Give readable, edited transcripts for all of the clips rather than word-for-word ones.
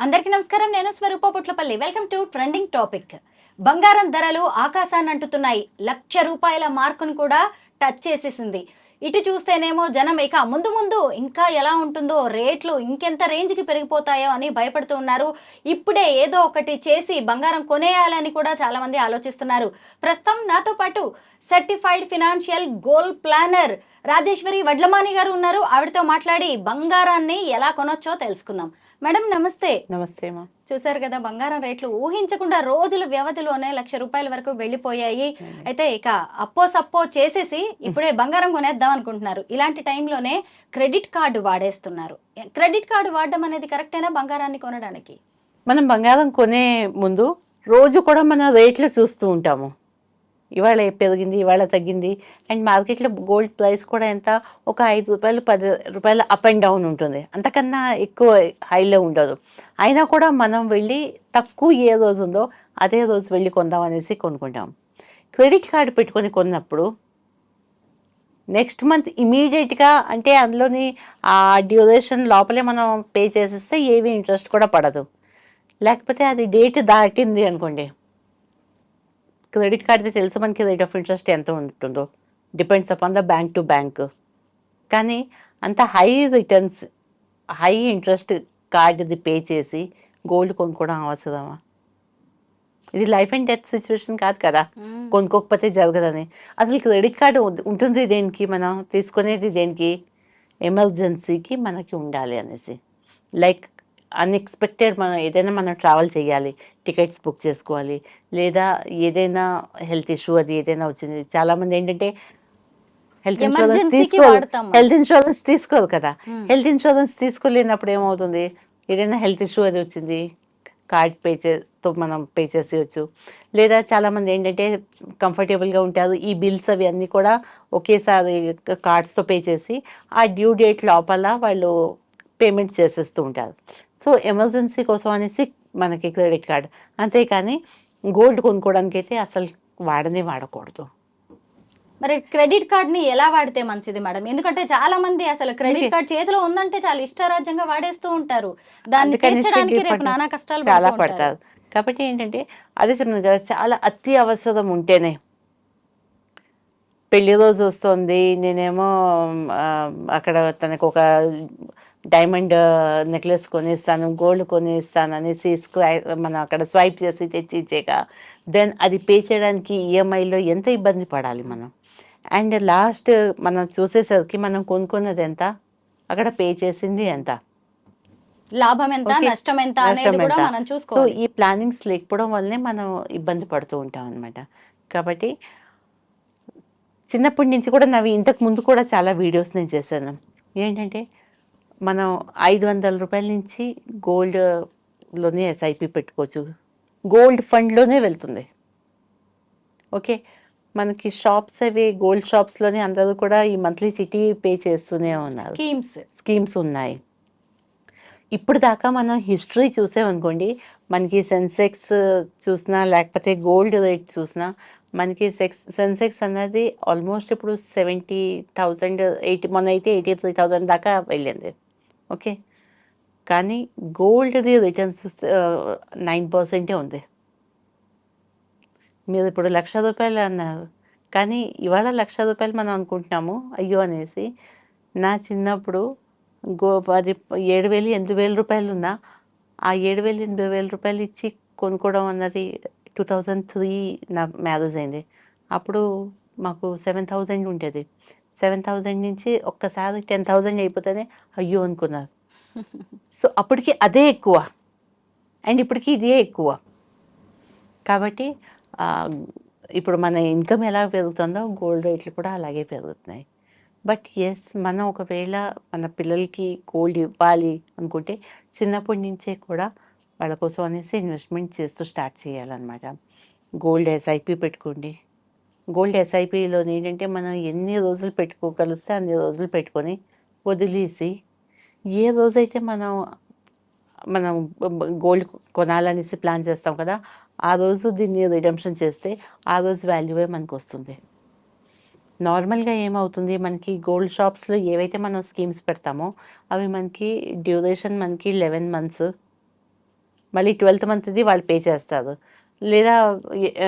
అందరికీ నమస్కారం. నేను Swaroopa Putlapalli. Welcome to trending topic. బంగారం ధరలు ఆకాశాన్ని అంటుతున్నాయి. ₹1,00,000 మార్కును కూడా టచ్ చేసేసింది. ఇటు చూస్తేనేమో జనం ఇక ముందు ముందు ఇంకా ఎలా ఉంటుందో, రేట్లు ఇంకెంత రేంజ్‌కి పెరిగిపోతాయో అని భయపడుతూ ఉన్నారు. ఇప్పుడే ఏదో ఒకటి చేసి బంగారం కొనేయాలని కూడా చాలామంది ఆలోచిస్తున్నారు. ప్రస్తుతం నాతో పాటు certified financial goal planner Rajeshwari Vadlamani garu ఉన్నారు. ఆవిడతో మాట్లాడి బంగారాన్ని ఎలా కొనొచ్చో తెలుసుకుందాం. మేడం నమస్తే. నమస్తే మా. చూసారు కదా, బంగారం రేట్లు ఊహించకుండా రోజుల వ్యవధిలోనే ₹1,00,000 వరకు వెళ్ళిపోయాయి. అయితే ఇక అప్పో సప్పో చేసేసి ఇప్పుడే బంగారం కొనేద్దాం అనుకుంటున్నారు. ఇలాంటి టైంలోనే క్రెడిట్ కార్డు వాడేస్తున్నారు. క్రెడిట్ కార్డు వాడడం అనేది కరెక్టేనా బంగారాన్ని కొనడానికి? మనం బంగారం కొనే ముందు రోజు కూడా మన రేట్లు చూస్తూ ఉంటాము. ఇవాళ పెరిగింది, ఇవాళ తగ్గింది. అండ్ మార్కెట్లో గోల్డ్ ప్రైస్ కూడా ఎంత, ఒక ₹5 ₹10 అప్ అండ్ డౌన్ ఉంటుంది. అంతకన్నా ఎక్కువ హైలో ఉండదు. అయినా కూడా మనం వెళ్ళి తక్కువ ఏ రోజు ఉందో అదే రోజు వెళ్ళి కొందాం అనేసి కొనుక్కుంటాం. క్రెడిట్ కార్డు పెట్టుకొని కొన్నప్పుడు నెక్స్ట్ మంత్ ఇమీడియట్గా, అంటే అందులోని ఆ డ్యూరేషన్ లోపలే మనం పే చేసేస్తే ఏవి ఇంట్రెస్ట్ కూడా పడదు. లేకపోతే అది డేట్ దాటింది అనుకోండి, క్రెడిట్ కార్డ్ది తెలుసు మనకి రేట్ ఆఫ్ ఇంట్రెస్ట్ ఎంత ఉంటుందో, depends upon the bank to bank. కానీ అంత హై రిటర్న్స్, హై ఇంట్రెస్ట్ కార్డుది పే చేసి గోల్డ్ కొనుక్కోవడం అవసరమా? ఇది లైఫ్ అండ్ డెత్ సిచ్యువేషన్ కాదు కదా, కొనుక్కోకపోతే జరగదని. అసలు క్రెడిట్ కార్డు ఉంటుంది దేనికి, మనం తీసుకునేది దేనికి? ఎమర్జెన్సీకి మనకి ఉండాలి అనేసి. లైక్ అన్ఎక్స్పెక్టెడ్, మనం ట్రావెల్ చేయాలి, టికెట్స్ బుక్ చేసుకోవాలి, లేదా ఏదైనా హెల్త్ ఇష్యూ అది ఏదైనా వచ్చింది. చాలామంది ఏంటంటే హెల్త్ ఇన్సూరెన్స్ తీసుకోరు కదా. హెల్త్ ఇన్సూరెన్స్ తీసుకోలేనప్పుడు ఏమవుతుంది, ఏదైనా హెల్త్ ఇష్యూ అది వచ్చింది, కార్డ్ తో మనం పే చేసేయచ్చు. లేదా చాలామంది ఏంటంటే కంఫర్టబుల్గా ఉంటారు, ఈ బిల్స్ అవి అన్నీ కూడా ఒకేసారి కార్డ్స్తో పే చేసి ఆ డ్యూ డేట్ లోపల వాళ్ళు పేమెంట్ చేసేస్తూ ఉంటారు. సో ఎమర్జెన్సీ కోసం అనేసి మనకి క్రెడిట్ కార్డ్. అంతేకాని గోల్డ్ కొనుక్కోవడానికి అయితే అసలు వాడకూడదు. మరి క్రెడిట్ కార్డ్ని ఎలా వాడితే మంచిది మేడం? ఎందుకంటే చాలా మంది అసలు క్రెడిట్ కార్డ్ చేతిలో ఉందంటే చాలా ఇష్టారాజ్యంగా వాడేస్తూ ఉంటారు. దాన్ని తీర్చడానికి రేపు నానా కష్టాలు చాలా పడుతూ ఉంటారు. పడతారు. కాబట్టి ఏంటంటే అదే చెప్తుంది కదా, చాలా అతి అవసరం ఉంటేనే. పెళ్లి రోజు వస్తుంది, నేనేమో అక్కడ తనకు ఒక డైమండ్ నెక్లెస్ కొనిస్తాను, గోల్డ్ కొనిస్తాను అనేసి మనం అక్కడ స్వైప్ చేసి తెచ్చి ఇచ్చాక దెన్ అది పే చేయడానికి ఈఎంఐలో ఎంత ఇబ్బంది పడాలి మనం. అండ్ లాస్ట్ మనం చూసేసరికి మనం కొనుక్కున్నది ఎంత, అక్కడ పే చేసింది ఎంత, లాభం ఎంత, నష్టం ఎంత అనేది కూడా మనం చూసుకోవాలి. సో ఈ ప్లానింగ్స్ లేకపోవడం వల్లనే మనం ఇబ్బంది పడుతూ ఉంటాం అనమాట. కాబట్టి చిన్నప్పటి నుంచి కూడా ఇంతకు ముందు కూడా చాలా వీడియోస్ నేను చేశాను. ఏంటంటే మనం ₹500 నుంచి గోల్డ్లోనే ఎస్ఐపి పెట్టుకోవచ్చు, గోల్డ్ ఫండ్లోనే వెళ్తుంది. ఓకే, మనకి షాప్స్ అవి గోల్డ్ షాప్స్లోనే అందరూ కూడా ఈ మంత్లీ సిటీ పే చేస్తూనే ఉన్నారు, స్కీమ్స్ ఉన్నాయి. ఇప్పుడు దాకా మనం హిస్టరీ చూసామనుకోండి, మనకి సెన్సెక్స్ చూసినా లేకపోతే గోల్డ్ రేట్ చూసినా మనకి సెన్సెక్స్ అన్నది ఆల్మోస్ట్ ఇప్పుడు 70,000, మొన్న అయితే 83,000 దాకా వెళ్ళింది. ఓకే, కానీ గోల్డ్ది రిటర్న్స్ చూస్తే 9% ఉంది. మీరు ఇప్పుడు ₹1,00,000 అన్నారు, కానీ ఇవాళ ₹1,00,000 మనం అనుకుంటున్నాము అయ్యో అనేసి. నా చిన్నప్పుడు అది 7,000 8,000 ఉన్నా ఆ 7,000 8,000 ఇచ్చి కొనుక్కోవడం అన్నది 2003 నా మ్యారేజ్ అయింది. అప్పుడు మాకు 7,000 ఉంటుంది. 7,000 నుంచి ఒక్కసారి 10,000 అయిపోతేనే అయ్యో అనుకున్నారు. సో అప్పటికి అదే ఎక్కువ, అండ్ ఇప్పటికి ఇదే ఎక్కువ. కాబట్టి ఇప్పుడు మన ఇన్కమ్ ఎలా పెరుగుతుందో గోల్డ్ రేట్లు కూడా అలాగే పెరుగుతున్నాయి. బట్ ఎస్, మనం ఒకవేళ మన పిల్లలకి గోల్డ్ ఇవ్వాలి అనుకుంటే చిన్నప్పటి నుంచే కూడా వాళ్ళ కోసం అనేసి ఇన్వెస్ట్మెంట్ చేస్తూ స్టార్ట్ చేయాలన్నమాట. గోల్డ్ ఎస్ఐపి పెట్టుకోండి. గోల్డ్ ఎస్ఐపిలో ఏంటంటే మనం ఎన్ని రోజులు పెట్టుకోగలిస్తే అన్ని రోజులు పెట్టుకొని వదిలేసి, ఏ రోజైతే మనం గోల్డ్ కొనాలనేసి ప్లాన్ చేస్తాం కదా, ఆ రోజు దీన్ని రిడెంప్షన్ చేస్తే ఆ రోజు వాల్యూవే మనకు వస్తుంది. నార్మల్గా ఏమవుతుంది, మనకి గోల్డ్ షాప్స్లో ఏవైతే మనం స్కీమ్స్ పెడతామో అవి మనకి డ్యూరేషన్ మనకి 11 months, మళ్ళీ 12th మంత్ది వాళ్ళు పే చేస్తారు. లేదా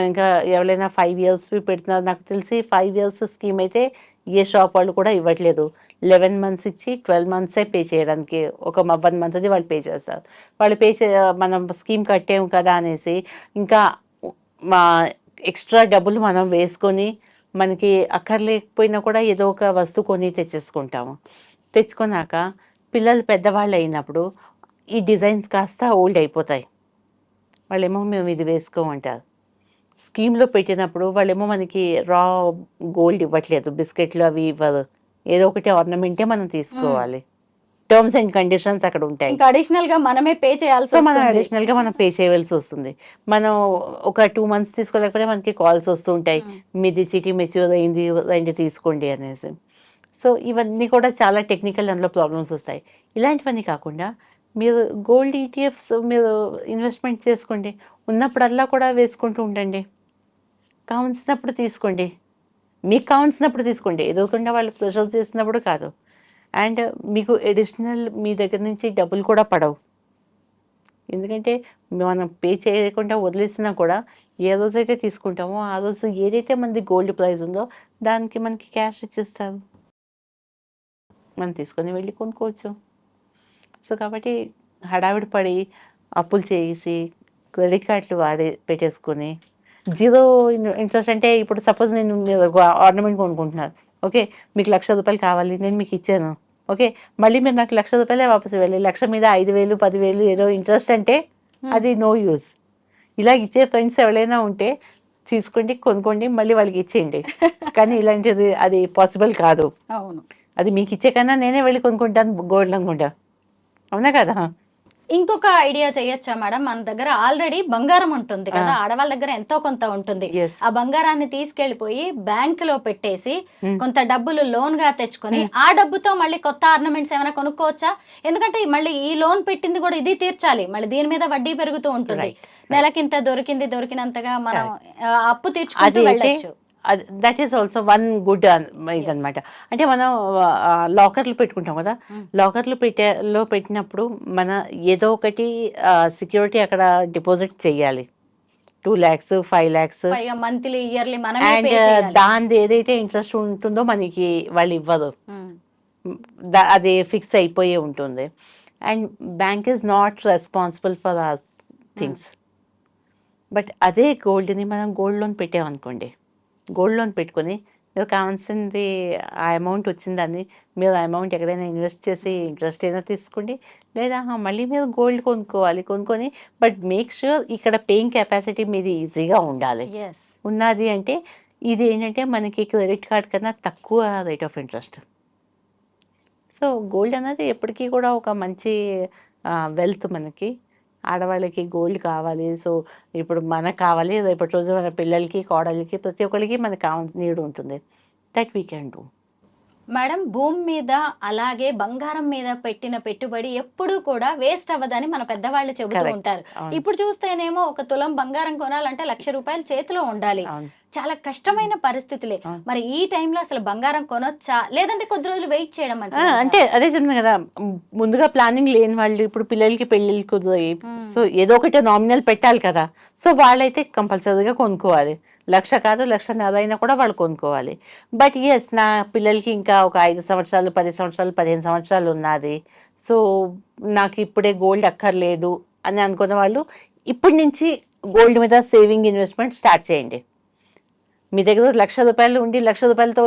ఇంకా ఎవరైనా 5 ఇయర్స్‌వి పెడుతున్నారు. నాకు తెలిసి 5 ఇయర్స్ స్కీమ్ అయితే ఏ షాప్ వాళ్ళు కూడా ఇవ్వట్లేదు. 11 మంత్స్ ఇచ్చి 12 మంత్సే పే చేయడానికి ఒక 1 మంత్ది వాళ్ళు పే చేస్తారు. వాళ్ళు మనం స్కీమ్ కట్టాము కదా అనేసి ఇంకా మా ఎక్స్ట్రా డబ్బులు మనం వేసుకొని మనకి అక్కర్లేకపోయినా కూడా ఏదో ఒక వస్తువు కొని తెచ్చేసుకుంటాము. తెచ్చుకున్నాక పిల్లలు పెద్దవాళ్ళు అయినప్పుడు ఈ డిజైన్స్ కాస్త ఓల్డ్ అయిపోతాయి. వాళ్ళేమో మేము ఇది వేసుకోమంటారు. స్కీమ్‌లో పెట్టినప్పుడు వాళ్ళేమో మనకి రా గోల్డ్ ఇవ్వట్లేదు. బిస్కెట్‌లు అవి ఇవ్వరు. ఏదో ఒకటి ఆర్నమెంటే మనం తీసుకోవాలి. టర్మ్స్ అండ్ కండిషన్స్ అక్కడ ఉంటాయి. ఇంకా అడిషనల్ గా మనమే పే చేయాల్సి సో, మనం వస్తుంది. అడిషనల్‌గా మనం పే చేయవలసి వస్తుంది. మనం ఒక 2 మంత్స్ తీసుకోలేకపోతే మనకి కాల్స్ వస్తూ ఉంటాయి. మీది చీటీ మెచ్యూర్ అయింది, రండి తీసుకోండి అనేసి. సో, ఇవన్నీ కూడా చాలా టెక్నికల్ అందులో ప్రాబ్లమ్స్ వస్తాయి. ఇలాంటివన్నీ కాకుండా మీరు గోల్డ్ ఈటీఎఫ్స్ మీరు ఇన్వెస్ట్‌మెంట్ చేసుకోండి. ఉన్నప్పుడల్లా కూడా వేసుకుంటూ ఉండండి. కావాల్సినప్పుడు తీసుకోండి. మీకు కావాల్సినప్పుడు తీసుకోండి. ఎదురుకుండా వాళ్ళు ప్రెషర్ చేసినప్పుడు కాదు. అండ్ మీకు అడిషనల్ మీ దగ్గర నుంచి డబ్బులు కూడా పడవు. ఎందుకంటే మనం పే చేయకుండా వదిలేసినా కూడా ఏ రోజైతే తీసుకుంటామో ఆ రోజు ఏదైతే మనది గోల్డ్ ప్రైస్ ఉందో దానికి మనకి క్యాష్ ఇచ్చేస్తారు. మనం తీసుకొని వెళ్ళి కొనుక్కోవచ్చు. సో, కాబట్టి హడావిడి పడి అప్పులు చేసి క్రెడిట్ కార్డులు పెట్టేసుకొని జీరో ఇంట్రెస్ట్ అంటే ఇప్పుడు సపోజ్ మీరు ఒక ఆర్నమెంట్ కొనుక్కుంటున్నారు. ఓకే. మీకు ₹1,00,000 కావాలి. నేను మీకు ఇచ్చాను. ఓకే. మళ్ళీ మీరు నాకు ₹1,00,000 వాపస్ ఇవ్వాలి. 1,00,000 మీద 5,000, 10,000 ఏదో ఇంట్రెస్ట్ అంటే అది నో యూజ్. ఇలా ఇచ్చే ఫ్రెండ్స్ ఎవరైనా ఉంటే తీసుకోండి, కొనుక్కోండి, మళ్ళీ వాళ్ళకి ఇచ్చేయండి. కానీ ఇలాంటిది అది పాసిబుల్ కాదు. అవును. అది మీకు ఇచ్చే కన్నా నేనే వెళ్ళి కొనుక్కుంటాను గోల్డ్ అనుకుంటా. అవునా కదా? ఇంకొక ఐడియా చేయొచ్చా మేడం? మన దగ్గర ఆల్రెడీ బంగారం ఉంటుంది కదా, ఆడవాళ్ళ దగ్గర ఎంతో కొంత ఉంటుంది. Yes. ఆ బంగారాన్ని తీసుకెళ్లిపోయి బ్యాంకులో పెట్టేసి కొంత డబ్బులు లోన్ గా తెచ్చుకొని ఆ డబ్బుతో మళ్ళీ కొత్త ఆర్నమెంట్స్ ఏమైనా కొనుక్కోవచ్చా? ఎందుకంటే మళ్ళీ ఈ లోన్ పెట్టింది కూడా ఇది తీర్చాలి. మళ్ళీ దీని మీద వడ్డీ పెరుగుతూ ఉంటుంది. నెలకింత దొరికినంతగా మనం అప్పు తీర్చుకుంటూ వెళ్ళొచ్చు. That is also one good ఇదనమాట. అంటే మనం లాకర్లు పెట్టుకుంటాం కదా, లాకర్లు పెట్టినప్పుడు మన ఏదో ఒకటి సెక్యూరిటీ అక్కడ డిపాజిట్ చేయాలి. 2 lakhs, 5 lakhs. పైగా మంత్లీ ఇయర్లీ మనమే అండ్ పే చేయాలి. దానిది ఏదైతే ఇంట్రెస్ట్ ఉంటుందో మనకి వాళ్ళు ఇవ్వదు. అది ఫిక్స్ అయిపోయి ఉంటుంది. And bank is not responsible for our things. But అదే గోల్డ్ని మనం గోల్డ్ లోన్ పెట్టామనుకోండి, గోల్డ్ లోన్ పెట్టుకొని మీరు కావాల్సింది ఆ అమౌంట్ వచ్చిందని మీరు ఆ అమౌంట్ ఎక్కడైనా ఇన్వెస్ట్ చేసి ఇంట్రెస్ట్ అయినా తీసుకోండి, లేదా మళ్ళీ మీరు గోల్డ్ కొనుక్కొని బట్ మేక్ ష్యూర్ ఇక్కడ పేయింగ్ కెపాసిటీ మీది ఈజీగా ఉండాలి. Yes. ఉన్నది అంటే ఇది ఏంటంటే మనకి క్రెడిట్ కార్డ్ కన్నా తక్కువ rate of interest. So, gold అనేది ఎప్పటికీ కూడా ఒక మంచి వెల్త్ మనకి. ఆడవాళ్ళకి గోల్డ్ కావాలి. సో, ఇప్పుడు మనకు కావాలి, రేపటి రోజు మన పిల్లలకి, కోడలికి ప్రతి ఒక్కరికి మనకు నీడ్ ఉంటుంది. That we can do. Madam, భూమి మీద అలాగే బంగారం మీద పెట్టిన పెట్టుబడి ఎప్పుడూ కూడా వేస్ట్ అవ్వదని మన పెద్దవాళ్ళు చెబుతూ Correct. ఉంటారు. అవును. ఇప్పుడు చూస్తేనేమో ఒక తులం బంగారం కొనాలంటే ₹1,00,000 చేతిలో ఉండాలి. అవును. చాలా కష్టమైన పరిస్థితులే. అవును. మరి ఈ టైంలో అసలు బంగారం కొనొచ్చా, లేదంటే కొద్ది రోజులు వెయిట్ చేయడం మంచిదా? అంటే అదే చెప్తున్నా కదా, ముందుగా ప్లానింగ్ లేని వాళ్ళు ఇప్పుడు పిల్లలకి పెళ్ళిళ్ళు కుదిరాయి. సో, ఏదో ఒకటి నామినల్ పెట్టాలి కదా. సో, వాళ్ళైతే కంపల్సరీగా కొనుక్కోవాలి. 1,00,000 కాదు 1,50,000 అయినా కూడా వాళ్ళు కొనుక్కోవాలి. బట్ ఎస్, నా పిల్లలకి ఇంకా ఒక 5 సంవత్సరాలు, 10 సంవత్సరాలు, 15 సంవత్సరాలు ఉన్నది. సో, నాకు ఇప్పుడే గోల్డ్ అక్కర్లేదు అని అనుకున్న వాళ్ళు ఇప్పటి నుంచి గోల్డ్ మీద సేవింగ్ ఇన్వెస్ట్మెంట్ స్టార్ట్ చేయండి. మీ దగ్గర ₹1,00,000 ఉండి ₹1,00,000తో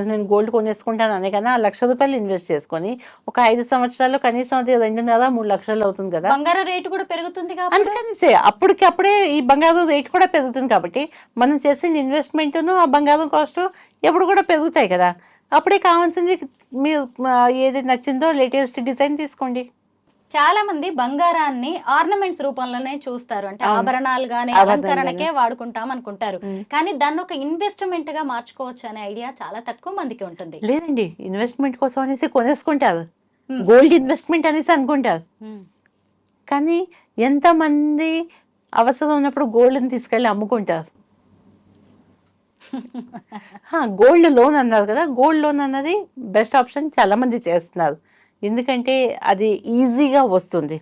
నేను గోల్డ్ కొనేసుకుంటాను అనే కన్నా ₹1,00,000 ఇన్వెస్ట్ చేసుకొని ఒక 5 సంవత్సరాలు కనీసం అది 2.5, 3 లక్షలు అవుతుంది కదా. బంగారం రేటు కూడా పెరుగుతుంది కాబట్టి అందుకనిసే అప్పటికప్పుడే ఈ బంగారం రేట్ కూడా పెరుగుతుంది కాబట్టి మనం చేసిన ఇన్వెస్ట్మెంట్ను ఆ బంగారం కాస్ట్ ఎప్పుడు కూడా పెరుగుతాయి కదా. అప్పుడే కావాల్సింది మీరు ఏది నచ్చిందో లేటెస్ట్ డిజైన్ తీసుకోండి. చాలా మంది బంగారాన్ని ఆర్నమెంట్స్ రూపంలోనే చూస్తారు. అంటే అవును. ఆభరణాలు గానీ ఆభరణాలు అలంకరణకే వాడుకుంటాం అనుకుంటారు. కానీ దాన్ని ఒక ఇన్వెస్ట్మెంట్ గా మార్చుకోవచ్చు అనే ఐడియా చాలా తక్కువ మందికి ఉంటుంది. లేదండి, ఇన్వెస్ట్మెంట్ కోసం అనేసి కొనేసుకుంటారు, గోల్డ్ ఇన్వెస్ట్మెంట్ అనేసి అనుకుంటారు. కానీ ఎంతమంది అవసరం ఉన్నప్పుడు గోల్డ్ని తీసుకెళ్ళి అమ్ముకుంటారు. గోల్డ్ లోన్ అన్నారు కదా, గోల్డ్ లోన్ అన్నది బెస్ట్ ఆప్షన్ చాలా మంది చేస్తున్నారు. ఎందుకంటే అది ఈజీగా వస్తుంది.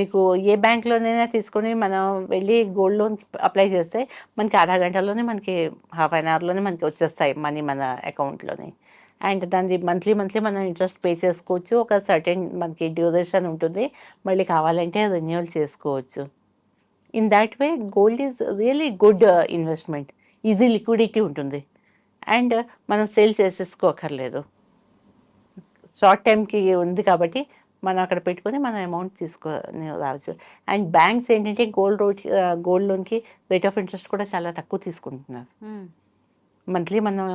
మీకు ఏ బ్యాంక్లోనైనా తీసుకొని మనం వెళ్ళి గోల్డ్ లోన్ అప్లై చేస్తే మనకి ఆధా గంటలోనే మనకి హాఫ్ అన్ అవర్లోనే మనకి వచ్చేస్తాయి మనీ మన అకౌంట్లోని. అండ్ దాన్ని మంత్లీ మనం ఇంట్రెస్ట్ పే చేసుకోవచ్చు. ఒక సర్టెన్ మనకి డ్యూరేషన్ ఉంటుంది, మళ్ళీ కావాలంటే రెన్యూవల్ చేసుకోవచ్చు. In that way gold is really good investment. Easy liquidity ఉంటుంది అండ్ మనం సేల్ చేసేసుకోకర్లేదు. షార్ట్ టైంకి ఉంది కాబట్టి మనం అక్కడ పెట్టుకొని మన అమౌంట్ తీసుకొని రావచ్చు. అండ్ బ్యాంక్స్ ఏంటంటే గోల్డ్ లోన్కి రేట్ ఆఫ్ ఇంట్రెస్ట్ కూడా చాలా తక్కువ తీసుకుంటున్నారు. మంత్లీ మనం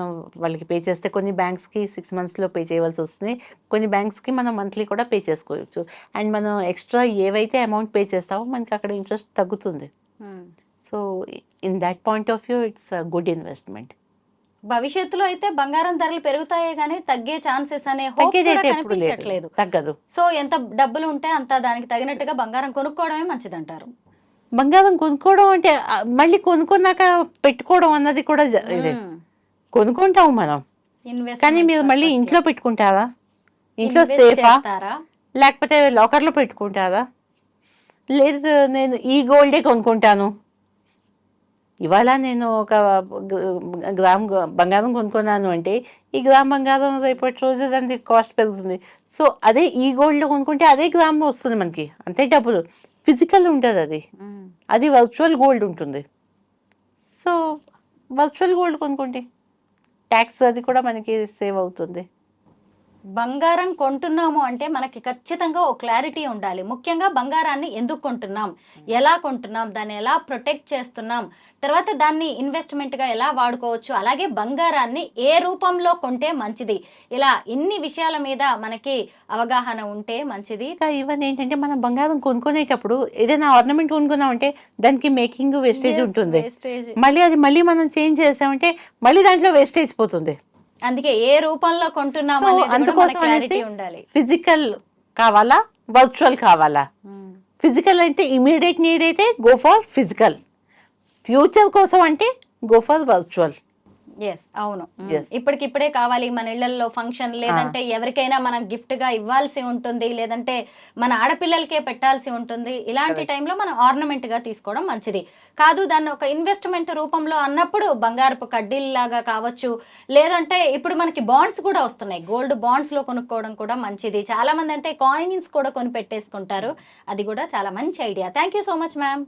వాళ్ళకి పే చేస్తే కొన్ని బ్యాంక్స్కి 6 monthsలో పే చేయవలసి వస్తుంది, కొన్ని బ్యాంక్స్కి మనం మంత్లీ కూడా పే చేసుకోవచ్చు. అండ్ మనం ఎక్స్ట్రా ఏవైతే అమౌంట్ పే చేస్తామో మనకి అక్కడ ఇంట్రెస్ట్ తగ్గుతుంది. So in that point of view it's good investment. భవిష్యత్తులో అయితే బంగారం ధరలు పెరుగుతాయే గానీ తగ్గే ఛాన్సెస్ అనే hope తగ్గేదైతే కూడా ఎప్పుడు కనిపించట్లేదు. తగ్గదు. సో ఎంత డబ్బులు ఉంటే అంత దానికి తగినట్టుగా బంగారం కొనుక్కోవడమే మంచిదంటారు. బంగారం కొనుక్కోవడం అంటే మళ్ళీ కొనుక్కున్నాక పెట్టుకోవడం అన్నది కూడా ఇదే. కొనుక్కుంటాం మనం, కానీ మీరు మళ్ళీ ఇంట్లో పెట్టుకుంటారా? ఇంట్లో సేఫా, లేకపోతే లాకర్లో పెట్టుకుంటారా? లేదు నేను ఈ గోల్డే కొనుక్కుంటాను, ఇవాళ నేను ఒక గ్రామ్ బంగారం కొనుక్కున్నాను అంటే ఈ గ్రామ్ బంగారం రేపటి రోజు దానికి కాస్ట్ పెరుగుతుంది. సో అదే ఈ గోల్డ్లో కొనుక్కుంటే అదే గ్రామ్ వస్తుంది మనకి, అంతే డబ్బులు. ఫిజికల్ ఉంటుంది అది, అది వర్చువల్ గోల్డ్ ఉంటుంది. సో వర్చువల్ గోల్డ్ కొనుక్కోండి, ట్యాక్స్ అది కూడా మనకి సేవ్ అవుతుంది. బంగారం కొంటున్నాము అంటే మనకి ఖచ్చితంగా ఒక క్లారిటీ ఉండాలి. ముఖ్యంగా బంగారాన్ని ఎందుకు కొంటున్నాం, ఎలా కొంటున్నాం, దాన్ని ఎలా ప్రొటెక్ట్ చేస్తున్నాం, తర్వాత దాన్ని ఇన్వెస్ట్మెంట్గా ఎలా వాడుకోవచ్చు, అలాగే బంగారాన్ని ఏ రూపంలో కొంటే మంచిది, ఇలా ఇన్ని విషయాల మీద మనకి అవగాహన ఉంటే మంచిది. ఇవన్నీ ఏంటంటే మనం బంగారం కొనుక్కునేటప్పుడు ఏదైనా ఆర్నమెంట్ కొనుక్కున్నాం అంటే దానికి మేకింగ్ వేస్టేజ్ ఉంటుంది, మళ్ళీ మనం చేంజ్ చేసామంటే మళ్ళీ దాంట్లో వేస్టేజ్ పోతుంది. అందుకే ఏ రూపంలో కొంటున్నాం అందుకోసం క్లారిటీ ఉండాలి. ఫిజికల్ కావాలా, వర్చువల్ కావాలా? ఫిజికల్ అంటే ఇమీడియట్ నీడ్ అయితే గో ఫర్ ఫిజికల్, ఫ్యూచర్ కోసం అంటే గో ఫర్ వర్చువల్. ఎస్, అవును. ఇప్పటికిప్పుడే కావాలి, మన ఇళ్లలో ఫంక్షన్, లేదంటే ఎవరికైనా మనం గిఫ్ట్ గా ఇవ్వాల్సి ఉంటుంది, లేదంటే మన ఆడపిల్లలకే పెట్టాల్సి ఉంటుంది. ఇలాంటి టైంలో మనం ఆర్నమెంట్ గా తీసుకోవడం మంచిది కాదు. దాన్ని ఒక ఇన్వెస్ట్మెంట్ రూపంలో అన్నప్పుడు బంగారపు కడ్డీల్లాగా కావచ్చు, లేదంటే ఇప్పుడు మనకి బాండ్స్ కూడా వస్తున్నాయి, గోల్డ్ బాండ్స్ లో కొనుక్కోవడం కూడా మంచిది. చాలా మంది అంటే కాయిన్స్ కూడా కొని పెట్టేసుకుంటారు, అది కూడా చాలా మంచి idea. Thank you so much ma'am.